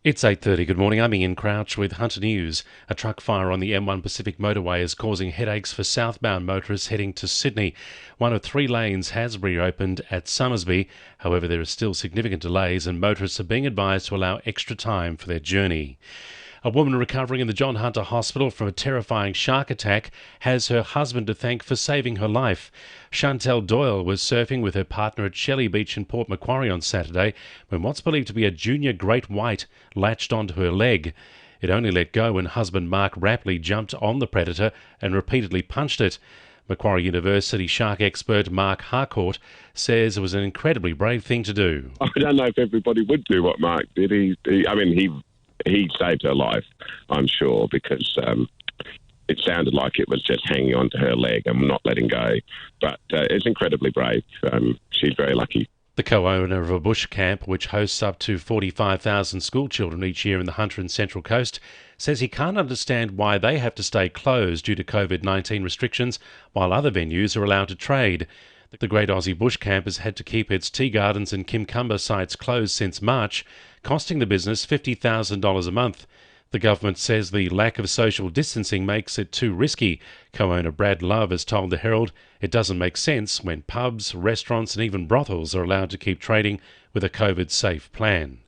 It's 8:30. Good morning. I'm Ian Crouch with Hunter News. A truck fire on the M1 Pacific motorway is causing headaches for southbound motorists heading to Sydney. One of three lanes has reopened at Somersby. However, there are still significant delays and motorists are being advised to allow extra time for their journey. A woman recovering in the John Hunter Hospital from a terrifying shark attack has her husband to thank for saving her life. Chantel Doyle was surfing with her partner at Shelley Beach in Port Macquarie on Saturday when what's believed to be a junior great white latched onto her leg. It only let go when husband Mark Rapley jumped on the predator and repeatedly punched it. Macquarie University shark expert Mark Harcourt says it was an incredibly brave thing to do. I don't know if everybody would do what Mark did. He saved her life, I'm sure, because it sounded like it was just hanging onto her leg and not letting go. But it's incredibly brave. She's very lucky. The co-owner of a bush camp, which hosts up to 45,000 school children each year in the Hunter and Central Coast, says he can't understand why they have to stay closed due to COVID-19 restrictions while other venues are allowed to trade. The Great Aussie Bush Camp has had to keep its tea gardens and Kimcumber sites closed since March, costing the business $50,000 a month. The government says the lack of social distancing makes it too risky. Co-owner Brad Love has told the Herald it doesn't make sense when pubs, restaurants and even brothels are allowed to keep trading with a COVID-safe plan.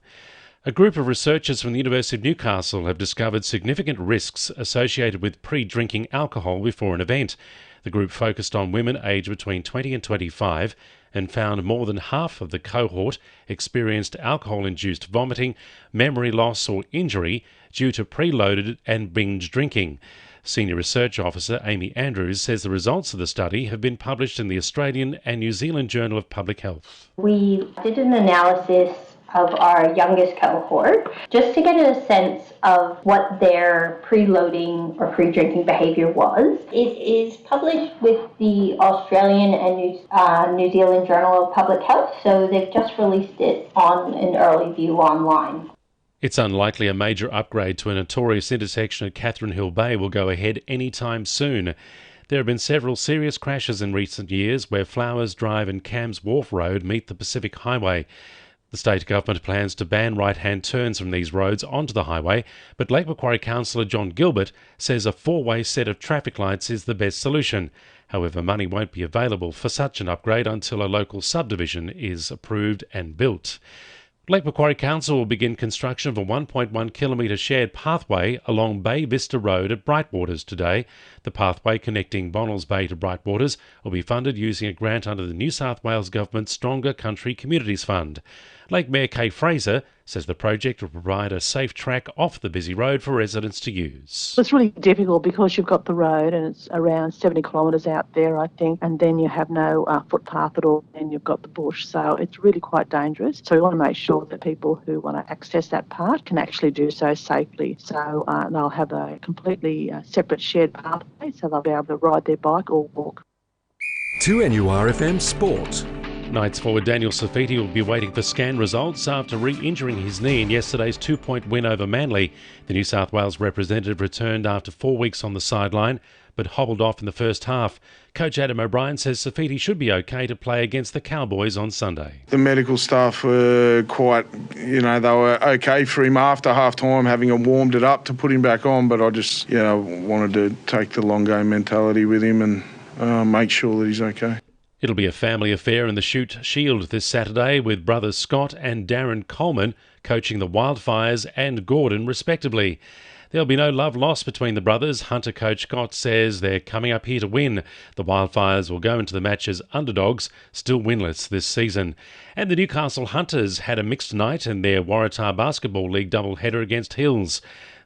A group of researchers from the University of Newcastle have discovered significant risks associated with pre-drinking alcohol before an event. The group focused on women aged between 20 and 25 and found more than half of the cohort experienced alcohol-induced vomiting, memory loss or injury due to preloaded and binge drinking. Senior Research Officer Amy Andrews says the results of the study have been published in the Australian and New Zealand Journal of Public Health. We did an analysis of our youngest cohort just to get a sense of what their preloading or pre-drinking behaviour was. It is published with the Australian and New Zealand Journal of Public Health, so they've just released it on an early view online. It's unlikely a major upgrade to a notorious intersection at Catherine Hill Bay will go ahead anytime soon. There have been several serious crashes in recent years where Flowers Drive and Cams Wharf Road meet the Pacific Highway. The state government plans to ban right-hand turns from these roads onto the highway, but Lake Macquarie councillor John Gilbert says a four-way set of traffic lights is the best solution. However, money won't be available for such an upgrade until a local subdivision is approved and built. Lake Macquarie Council will begin construction of a 1.1 kilometre shared pathway along Bay Vista Road at Brightwaters today. The pathway connecting Bonnells Bay to Brightwaters will be funded using a grant under the New South Wales Government's Stronger Country Communities Fund. Lake Mayor Kay Fraser says the project will provide a safe track off the busy road for residents to use. It's really difficult because you've got the road and it's around 70 kilometres out there, I think, and then you have no footpath at all, and you've got the bush, so it's really quite dangerous. So we want to make sure that people who want to access that part can actually do so safely. So they'll have a completely separate shared pathway, so they'll be able to ride their bike or walk. 2NURFM Sport. Knights forward Daniel Safiti will be waiting for scan results after re-injuring his knee in yesterday's 2-point win over Manly. The New South Wales representative returned after 4 weeks on the sideline, but hobbled off in the first half. Coach Adam O'Brien says Safiti should be okay to play against the Cowboys on Sunday. The medical staff were quite, they were okay for him after half-time, having warmed it up to put him back on, but I just, wanted to take the long game mentality with him and make sure that he's okay. It'll be a family affair in the Shute Shield this Saturday, with brothers Scott and Darren Coleman coaching the Wildfires and Gordon respectively. There'll be no love lost between the brothers. Hunter coach Scott says they're coming up here to win. The Wildfires will go into the match as underdogs, still winless this season. And the Newcastle Hunters had a mixed night in their Waratah Basketball League doubleheader against Hills.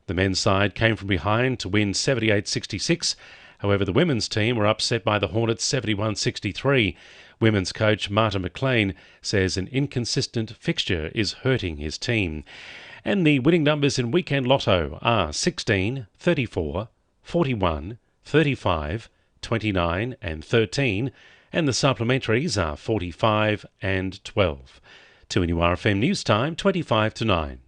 The men's side came from behind to win 78-66. However, the women's team were upset by the Hornets 71-63. Women's coach Marta McLean says an inconsistent fixture is hurting his team. And the winning numbers in Weekend Lotto are 16, 34, 41, 35, 29 and 13, and the supplementaries are 45 and 12. 2NURFM News Time, 25 to 9.